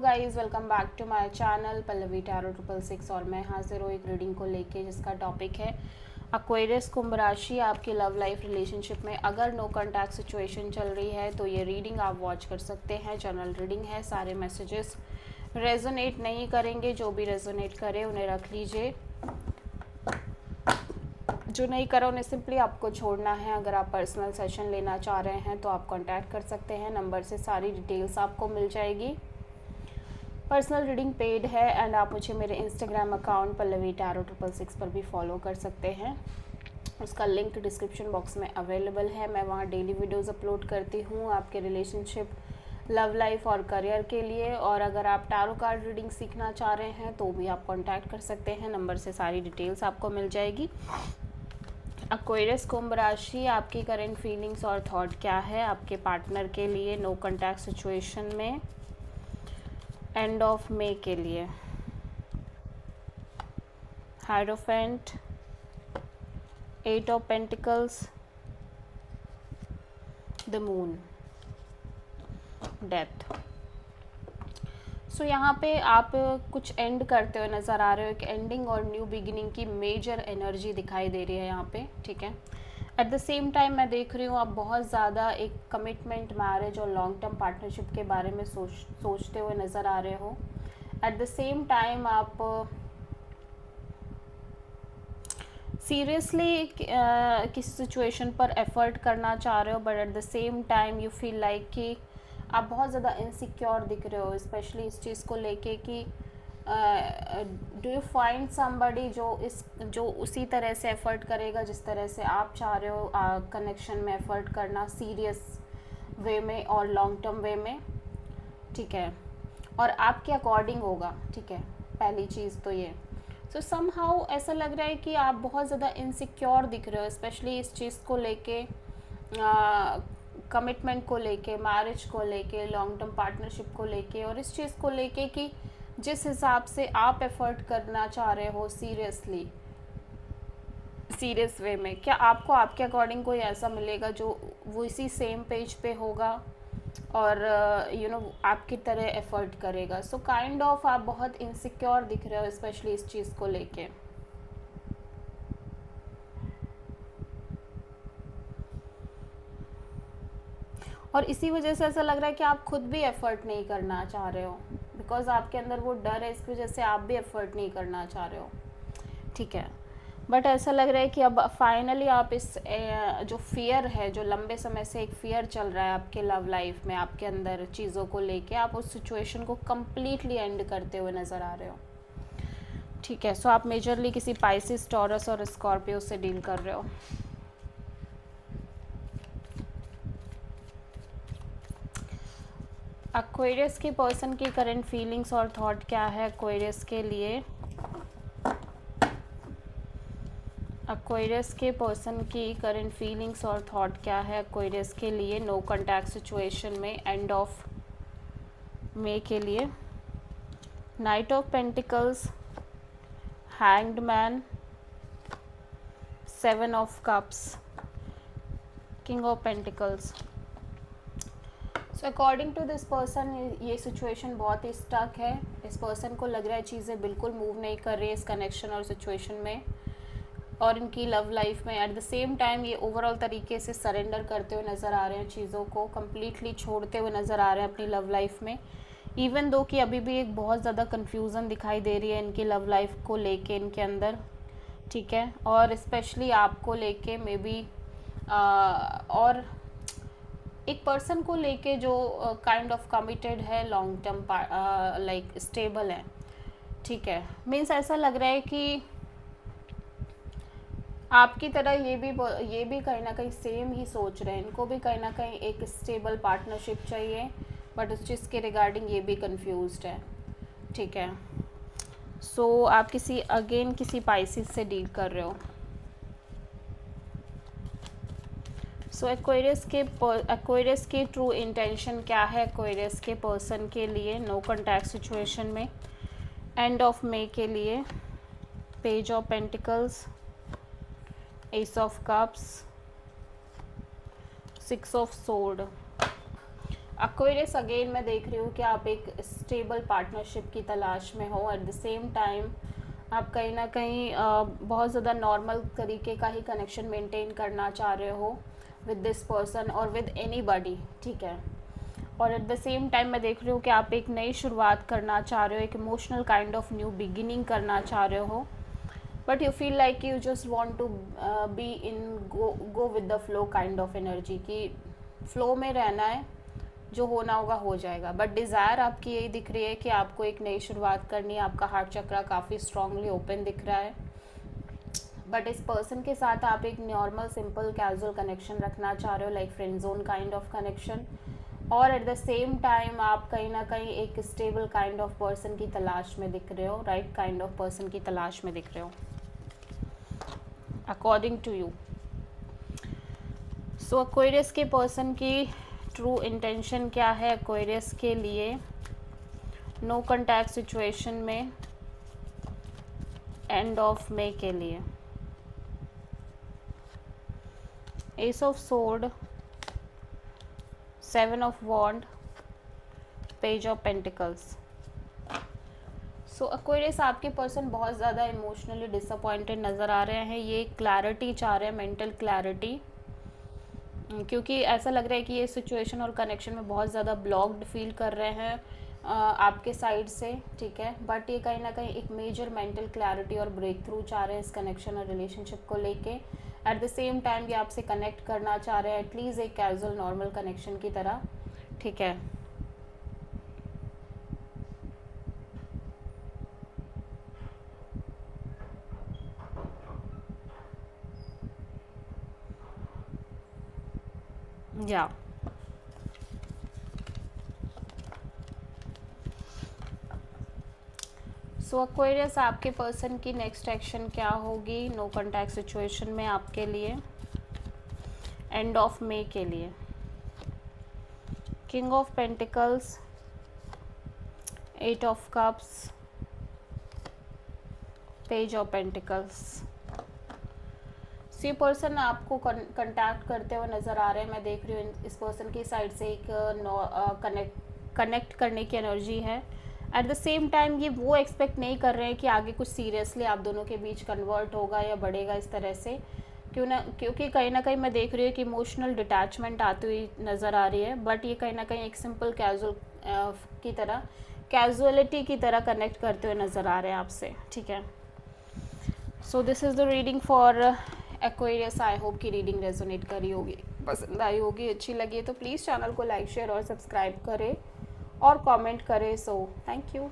Guys welcome back to my channel Pallavi tarot 666 और मैं हाजिर हूँ एक रीडिंग को लेके जिसका टॉपिक है एक्वेरियस कुंभ राशि। आपकी लव लाइफ रिलेशनशिप में अगर नो कॉन्टैक्ट सिचुएशन चल रही है तो ये रीडिंग आप वॉच कर सकते हैं। जनरल रीडिंग है, सारे मैसेजेस रेजोनेट नहीं करेंगे, जो भी रेजोनेट करे उन्हें रख लीजिए, जो नहीं करा उन्हें सिंपली आपको छोड़ना है। अगर आप पर्सनल सेशन लेना चाह रहे हैं तो आप कांटेक्ट कर सकते हैं, नंबर से सारी डिटेल्स आपको मिल जाएगी। पर्सनल रीडिंग पेड है एंड आप मुझे मेरे इंस्टाग्राम अकाउंट पल्लवी टैरो 666 पर भी फॉलो कर सकते हैं। उसका लिंक डिस्क्रिप्शन बॉक्स में अवेलेबल है। मैं वहाँ डेली वीडियोस अपलोड करती हूँ आपके रिलेशनशिप, लव लाइफ और करियर के लिए। और अगर आप टैरो कार्ड रीडिंग सीखना चाह रहे हैं तो भी आप कांटेक्ट कर सकते हैं, नंबर से सारी डिटेल्स आपको मिल जाएगी। एक्वेरियस कुंभ राशि, आपकी करंट फीलिंग्स और थॉट क्या है आपके पार्टनर के लिए नो कॉन्टैक्ट सिचुएशन में एंड ऑफ मे के लिए। Hierophant, 8 of pentacles, the moon, death. So यहाँ पे आप कुछ एंड करते हुए नज़र आ रहे हो, एक एंडिंग और न्यू बिगिनिंग की मेजर एनर्जी दिखाई दे रही है यहाँ पे, ठीक है। एट द सेम टाइम मैं देख रही हूँ आप बहुत ज़्यादा एक कमिटमेंट, मैरिज और लॉन्ग टर्म पार्टनरशिप के बारे में सोचते हुए नज़र आ रहे हो। एट द सेम टाइम आप सीरियसली किसी सिचुएशन पर एफर्ट करना चाह रहे हो, but at the same time you feel like कि आप बहुत ज़्यादा इनसिक्योर दिख रहे हो, स्पेशली इस चीज़ को लेके कि डू यू फाइंड समबडी जो उसी तरह से एफर्ट करेगा जिस तरह से आप चाह रहे हो कनेक्शन में एफर्ट करना, सीरियस वे में और लॉन्ग टर्म वे में, ठीक है, और आपके अकॉर्डिंग होगा, ठीक है। पहली चीज़ तो ये। सो समहाउ ऐसा लग रहा है कि आप बहुत ज़्यादा इनसिक्योर दिख रहे हो, स्पेशली इस चीज़ को लेके, कमिटमेंट को लेके, मैरिज को लेके, लॉन्ग टर्म पार्टनरशिप को लेके, और इस चीज़ को लेके कि जिस हिसाब से आप एफर्ट करना चाह रहे हो सीरियसली, सीरियस वे में, क्या आपको आपके अकॉर्डिंग कोई ऐसा मिलेगा जो वो इसी सेम पेज पे होगा और आपकी तरह एफर्ट करेगा। सो काइंड ऑफ आप बहुत इनसिक्योर दिख रहे हो, स्पेशली इस चीज़ को लेके। और इसी वजह से ऐसा लग रहा है कि आप खुद भी एफर्ट नहीं करना चाह रहे हो, बिकॉज आपके अंदर वो डर है, इसकी वजह से आप भी एफर्ट नहीं करना चाह रहे हो, ठीक है। बट ऐसा लग रहा है कि अब फाइनली आप इस जो फियर है, जो लंबे समय से एक फियर चल रहा है आपके लव लाइफ में, आपके अंदर चीज़ों को लेके, आप उस सिचुएशन को कम्प्लीटली एंड करते हुए नज़र आ रहे हो, ठीक है। सो आप मेजरली किसी पाइसिस, टॉरस और स्कॉर्पियो से डील कर रहे हो। एक्वेरियस के पर्सन की करंट फीलिंग्स और थॉट क्या है एक्वेरियस के लिए। एक्वेरियस के पर्सन की करंट फीलिंग्स और थॉट क्या है एक्वेरियस के लिए नो कॉन्टैक्ट सिचुएशन में एंड ऑफ मे के लिए। Knight of pentacles, hanged man, 7 of cups, king of pentacles. So according to this person ये सिचुएशन बहुत ही स्टक है। इस पर्सन को लग रहा है चीज़ें बिल्कुल मूव नहीं कर रही है इस कनेक्शन और सिचुएशन में और इनकी लव लाइफ में। एट द सेम टाइम ये ओवरऑल तरीके से सरेंडर करते हुए नज़र आ रहे हैं, चीज़ों को कम्प्लीटली छोड़ते हुए नज़र आ रहे हैं अपनी लव लाइफ में, इवन दो कि अभी भी एक बहुत ज़्यादा कन्फ्यूज़न दिखाई दे रही है इनकी लव लाइफ को लेके इनके अंदर, ठीक है। और स्पेशली आपको लेके मे बी और एक पर्सन को लेके जो काइंड ऑफ कमिटेड है, लॉन्ग टर्म लाइक स्टेबल है, ठीक है। मीन्स ऐसा लग रहा है कि आपकी तरह ये भी कहीं ना कहीं सेम ही सोच रहे हैं, इनको भी कहीं ना कहीं एक स्टेबल पार्टनरशिप चाहिए, बट उस चीज़ के रिगार्डिंग ये भी कंफ्यूज्ड है, ठीक है। सो आप किसी पाइसिस से डील कर रहे हो। सो एक्वेरियस की ट्रू इंटेंशन क्या है एक्वेरियस के पर्सन के लिए नो कॉन्टैक्ट सिचुएशन में एंड ऑफ मे के लिए। Page of pentacles, S of cups, 6 of sword. Aquarius again मैं देख रही हूँ कि आप एक स्टेबल पार्टनरशिप की तलाश में हो। एट द सेम टाइम आप कहीं ना कहीं बहुत ज़्यादा नॉर्मल तरीके का ही कनेक्शन मेंटेन करना चाह रहे हो विद दिस पर्सन और विद एनीबॉडी, ठीक है। और एट द सेम टाइम मैं देख रही हूँ कि आप एक नई शुरुआत करना चाह रहे हो, एक emotional kind of new beginning करना चाह रहे हो, but you feel like you just want to be in go with the flow kind of energy, कि फ्लो में रहना है, जो होना होगा हो जाएगा। बट डिज़ायर आपकी यही दिख रही है कि आपको एक नई शुरुआत करनी है। आपका हार्ट चक्रा काफ़ी स्ट्रांगली ओपन दिख रहा है। बट इस पर्सन के साथ आप एक नॉर्मल सिंपल कैजुअल कनेक्शन रखना चाह रहे हो, like friend zone kind of connection. और एट द सेम टाइम आप कहीं ना कहीं एक स्टेबल काइंड ऑफ पर्सन की तलाश में दिख रहे हो, राइट काइंड ऑफ पर्सन की तलाश में दिख रहे हो according to you. So Aquarius के पर्सन की ट्रू इंटेंशन क्या है एक्वेरियस के लिए नो कॉन्टैक्ट सिचुएशन में एंड ऑफ मे के लिए? Ace of sword, 7 of wand, page of pentacles. So Aquarius आपके पर्सन बहुत ज़्यादा इमोशनली डिसअपॉइंटेड नज़र आ रहे हैं। ये क्लैरिटी चाह रहे हैं, मेंटल क्लैरिटी, क्योंकि ऐसा लग रहा है कि ये सिचुएशन और कनेक्शन में बहुत ज़्यादा ब्लॉक्ड फील कर रहे हैं आपके साइड से, ठीक है। बट ये कहीं ना कहीं एक मेजर मेंटल क्लैरिटी और ब्रेक थ्रू चाह रहे हैं इस कनेक्शन और रिलेशनशिप को लेके। एट द सेम टाइम ये आपसे कनेक्ट करना चाह रहे हैं एटलीस्ट एक कैजुअल नॉर्मल कनेक्शन की तरह, ठीक है। या सो एक्वेरियस आपके पर्सन की नेक्स्ट एक्शन क्या होगी नो कॉन्टैक्ट सिचुएशन में आपके लिए एंड ऑफ मे के लिए? King of pentacles, 8 of cups, page of pentacles. ये पर्सन आपको कंटैक्ट करते हुए नज़र आ रहे हैं। मैं देख रही हूँ इस पर्सन की साइड से एक कनेक्ट करने की एनर्जी है। एट द सेम टाइम ये वो एक्सपेक्ट नहीं कर रहे हैं कि आगे कुछ सीरियसली आप दोनों के बीच कन्वर्ट होगा या बढ़ेगा इस तरह से, क्योंकि कहीं ना कहीं मैं देख रही हूँ कि इमोशनल डिटैचमेंट आती हुई नज़र आ रही है। बट ये कहीं ना कहीं एक सिंपल कैजुअल की तरह, कैजुअलिटी की तरह कनेक्ट करते हुए नज़र आ रहे हैं आपसे, ठीक है। So this is the reading for Aquarius. I hope कि रीडिंग रेजोनेट करी होगी, पसंद आई होगी, अच्छी लगी है तो प्लीज़ चैनल को लाइक शेयर और सब्सक्राइब करें और कमेंट करें। So thank you.